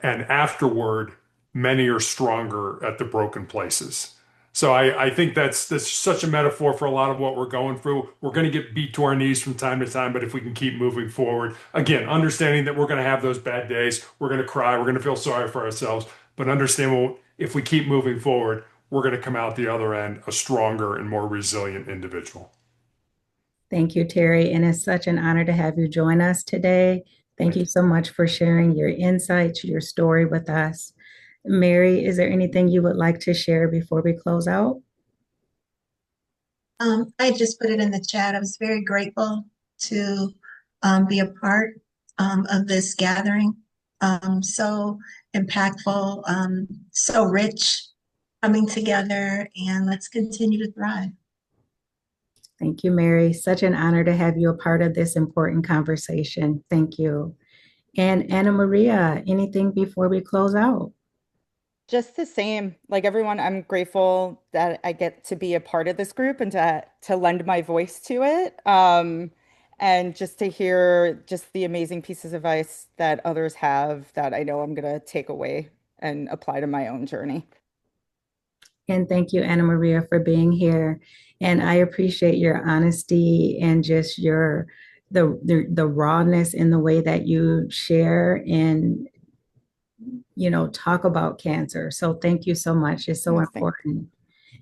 Speaker 6: and afterward, many are stronger at the broken places. So I think that's such a metaphor for a lot of what we're going through. We're going to get beat to our knees from time to time, but if we can keep moving forward, again, understanding that we're going to have those bad days, we're going to cry, we're going to feel sorry for ourselves, but understand, well, if we keep moving forward, we're going to come out the other end a stronger and more resilient individual.
Speaker 1: Thank you, Terry. And it's such an honor to have you join us today. Thank you so much for sharing your insights, your story with us. Mary, is there anything you would like to share before we close out?
Speaker 5: I just put it in the chat. I was very grateful to be a part of this gathering. So impactful, so rich, coming together, and let's continue to thrive.
Speaker 1: Thank you, Mary. Such an honor to have you a part of this important conversation. Thank you. And Annamaria, anything before we close out?
Speaker 2: Just the same, like everyone, I'm grateful that I get to be a part of this group and to lend my voice to it. And just to hear just the amazing pieces of advice that others have that I know I'm gonna take away and apply to my own journey.
Speaker 1: And thank you, Annamaria, for being here. And I appreciate your honesty and just the rawness in the way that you share and talk about cancer. So thank you so much. It's so important.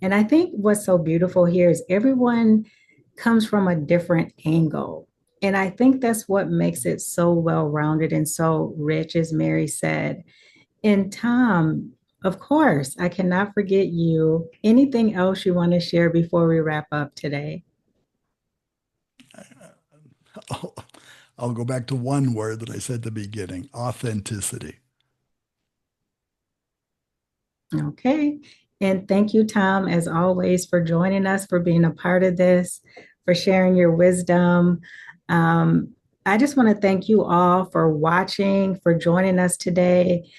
Speaker 1: And I think what's so beautiful here is everyone comes from a different angle. And I think that's what makes it so well-rounded and so rich, as Mary said. And Tom, of course, I cannot forget you. Anything else you want to share before we wrap up today?
Speaker 3: I'll go back to one word that I said at the beginning, authenticity.
Speaker 1: Okay. And thank you, Tom, as always, for joining us, for being a part of this, for sharing your wisdom. Um, I just want to thank you all for watching, for joining us today.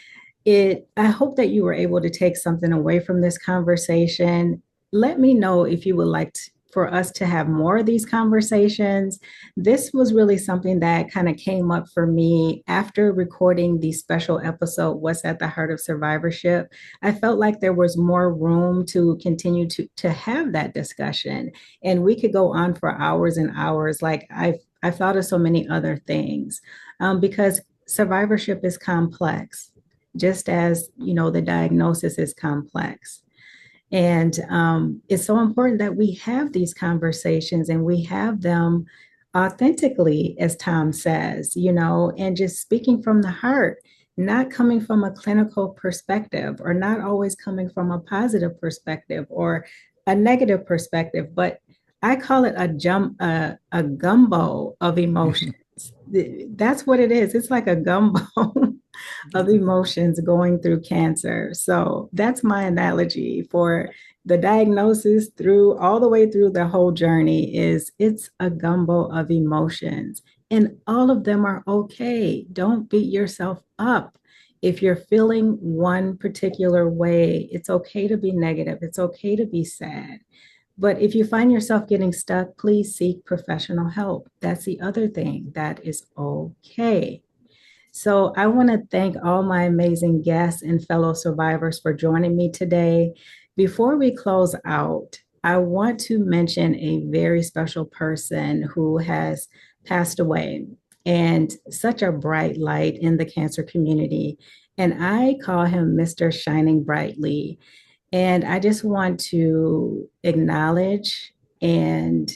Speaker 1: I hope that you were able to take something away from this conversation. Let me know if you would like for us to have more of these conversations. This was really something that kind of came up for me after recording the special episode, What's at the Heart of Survivorship. I felt like there was more room to continue to have that discussion. And we could go on for hours and hours. Like I've thought of so many other things because survivorship is complex, just as the diagnosis is complex. And it's so important that we have these conversations and we have them authentically, as Tom says, and just speaking from the heart, not coming from a clinical perspective or not always coming from a positive perspective or a negative perspective, but I call it a gumbo of emotions. That's what it is. It's like a gumbo of emotions going through cancer. So that's my analogy for the diagnosis through all the way through the whole journey is it's a gumbo of emotions and all of them are okay. Don't beat yourself up. If you're feeling one particular way, it's okay to be negative. It's okay to be sad. But if you find yourself getting stuck, please seek professional help. That's the other thing. That is okay. So I want to thank all my amazing guests and fellow survivors for joining me today. Before we close out, I want to mention a very special person who has passed away and such a bright light in the cancer community. And I call him Mr. Shining Brightly. And I just want to acknowledge and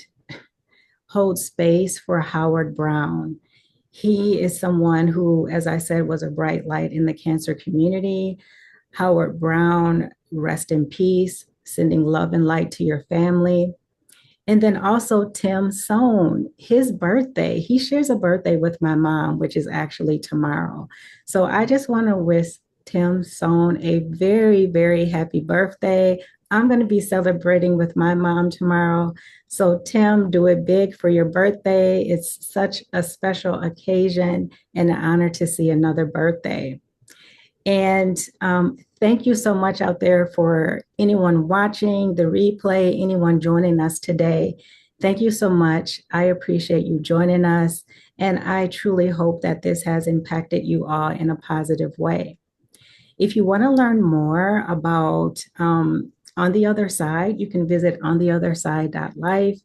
Speaker 1: hold space for Howard Brown. He is someone who, as I said, was a bright light in the cancer community. Howard Brown, rest in peace, sending love and light to your family. And then also Tim Sohn, his birthday, he shares a birthday with my mom, which is actually tomorrow. So I just want to wish Tim Sohn a very, very happy birthday. I'm going to be celebrating with my mom tomorrow. So Tim, do it big for your birthday. It's such a special occasion and an honor to see another birthday. And thank you so much out there for anyone watching the replay, anyone joining us today. Thank you so much. I appreciate you joining us. And I truly hope that this has impacted you all in a positive way. If you want to learn more about On the Other Side, you can visit ontheotherside.life.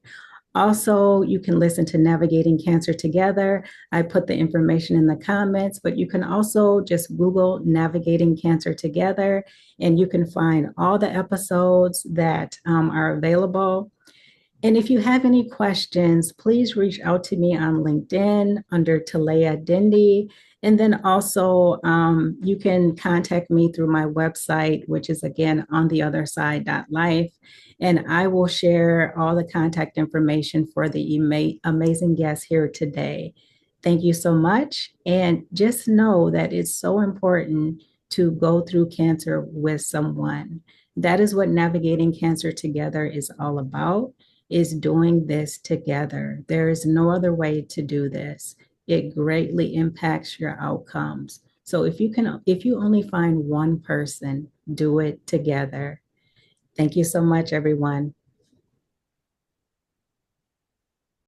Speaker 1: Also, you can listen to Navigating Cancer Together. I put the information in the comments, but you can also just Google Navigating Cancer Together, and you can find all the episodes that are available. And if you have any questions, please reach out to me on LinkedIn under Talaya Dendy. And then also you can contact me through my website, which is again ontheotherside.life. And I will share all the contact information for the amazing guests here today. Thank you so much. And just know that it's so important to go through cancer with someone. That is what Navigating Cancer Together is all about, is doing this together. There is no other way to do this. It greatly impacts your outcomes. So if you only find one person, do it together. Thank you so much, everyone.